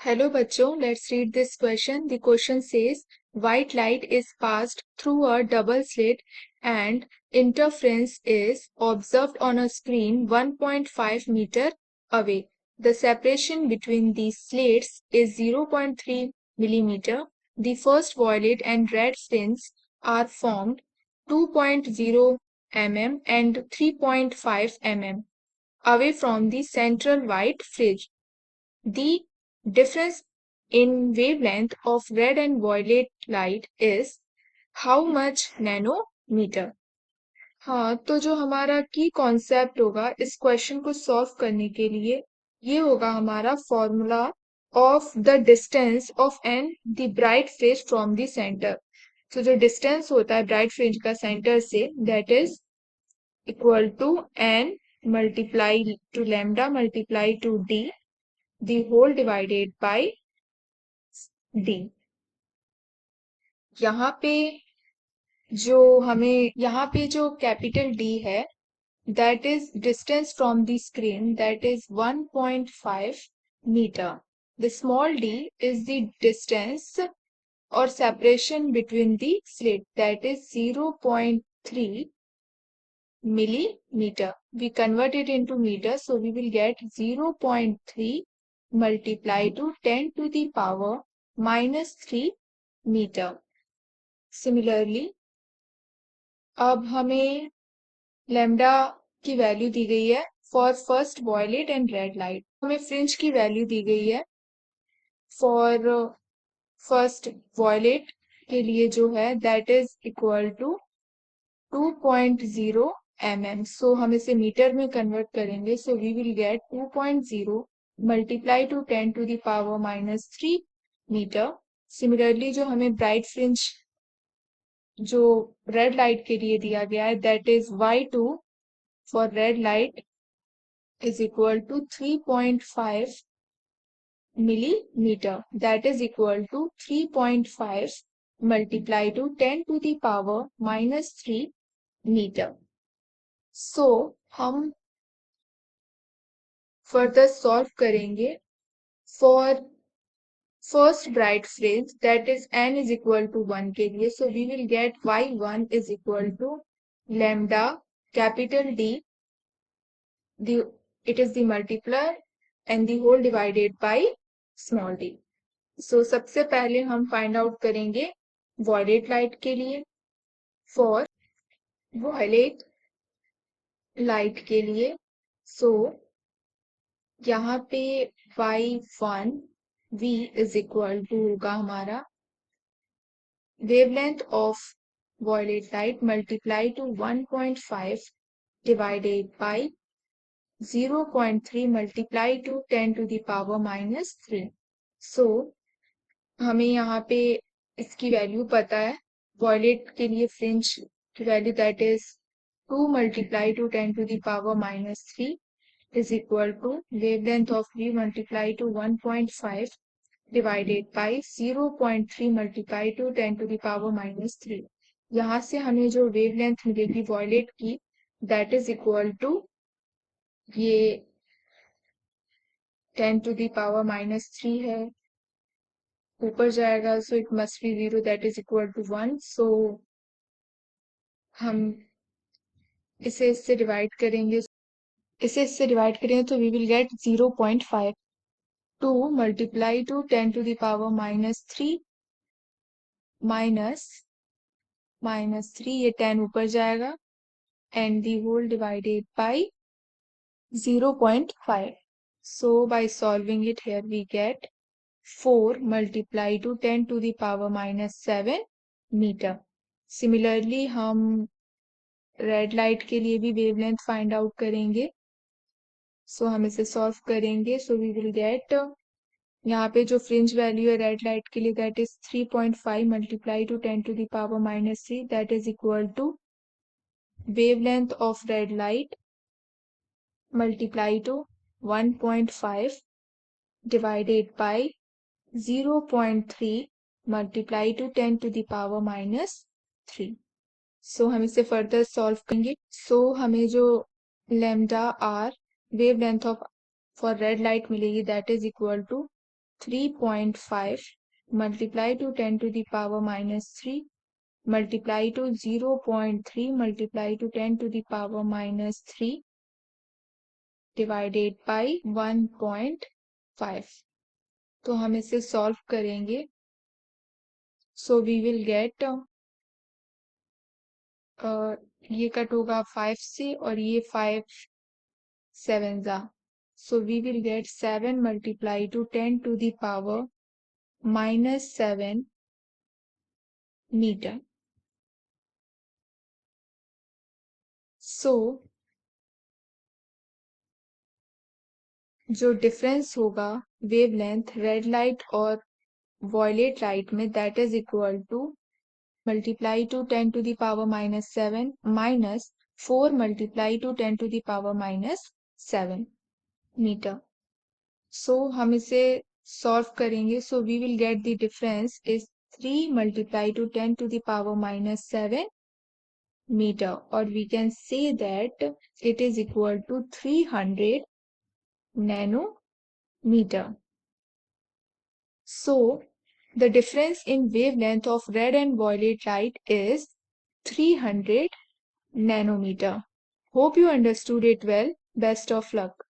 Hello बच्चों, let's read this question. The question says white light is passed through a double slit and interference is observed on a screen 1.5 meter away. The separation between these slits is 0.3 millimeter. The first violet and red fringes are formed 2.0 mm and 3.5 mm away from the central white fringe. The difference in wavelength of red and violet light is how much nanometer. हाँ, तो जो हमारा की concept होगा इस question को solve करने के लिए ये होगा हमारा formula of the distance of n the bright fringe from the centre. तो जो डिस्टेंस होता है ब्राइट फ्रिंज का सेंटर से that is equal to n multiply to lambda multiply to D the whole divided by d. यहाँ पे जो कैपिटल D है that is distance from the screen, that is 1.5 meter. The small d is the distance or separation between the slit, that is 0.3 millimeter. We convert it into meter, so we will get 0.3 multiplied to 10 to the power minus 3 meter. Similarly, अब हमें lambda की value दी गई है for first violet and red light. हमें fringe की value दी गई है फॉर फर्स्ट वॉयलेट के लिए जो है that is equal to 2.0 mm. So हम इसे मीटर में कन्वर्ट करेंगे. So we will get 2.0 multiply to 10 to the power minus 3 metre. Similarly जो हमें ब्राइट फ्रिंज जो रेड लाइट के लिए दिया गया है that is y2 for red light is equal to 3.5 millimeter. That is equal to 3.5 multiply to 10 to the power minus 3 meter. So हम further solve करेंगे for first bright fringe that is n is equal to 1 के लिए. So we will get y1 is equal to lambda capital D, it is the multiplier and the whole divided by small d. So सबसे पहले हम find out करेंगे violet light के लिए. For violet light के लिए सो यहाँ पे y1 v is equal to होगा हमारा wavelength of violet light multiply to 1.5 divided by 0.3 multiply to 10 to the power minus 3. So हमें यहाँ पे इसकी वैल्यू पता है वॉयलेट के लिए फ्रिंज की value that is 2 multiply to 10 to the power minus 3 is equal to wavelength of v multiply to 1.5 divided by 0.3 multiply to 10 to the power minus 3. यहाँ से हमें जो वेवलेंथ मिलेगी वॉयलेट की दैट इज इक्वल टू ये 10 to the power minus 3 है ऊपर जाएगा. So it must be 0 that is equal to 1. सो हम इसे इससे डिवाइड करेंगे तो we will get 0.5 2 multiply to 10 to the power minus 3 minus 3 ये 10 ऊपर जाएगा and the whole divided by 0.5. So by solving it here we get 4 multiply to 10 to the power minus 7 metre. Similarly हम red light के लिए भी wavelength find out करेंगे. सो हम इसे सॉल्व करेंगे. सो वी विल गेट यहाँ पे जो फ्रिंज वैल्यू है रेड लाइट के लिए that is 3.5 multiply to 10 to the power minus 3 that is equal to wavelength of red light multiply to 1.5 divided by 0.3 multiply to 10 to the power minus 3. So हम इसे further solve करेंगे. So हमें जो lambda or wavelength of for red light मिलेगी that is equal to 3.5 multiply to 10 to the power minus 3 multiply to 0.3 multiply to 10 to the power minus 3 divided by 1.5. तो हम इसे solve करेंगे. So we will gate ये cut होगा 5 से और ये 5 7 जा. So we will get 7 multiplied to 10 to the power minus 7 meter. So जो डिफरेंस होगा वेवलेंथ रेड लाइट और वॉयलेट लाइट में that is equal to multiply to 10 to the power minus 7 minus 4 multiply to 10 to the power minus 7 metre. So हम इसे solve करेंगे. So we will get the difference is 3 multiply to 10 to the power minus 7 meter, or we can say that it is equal to 300 nanometer. So the difference in wavelength of red and violet light is 300 nanometer. Hope you understood it well. Best of luck.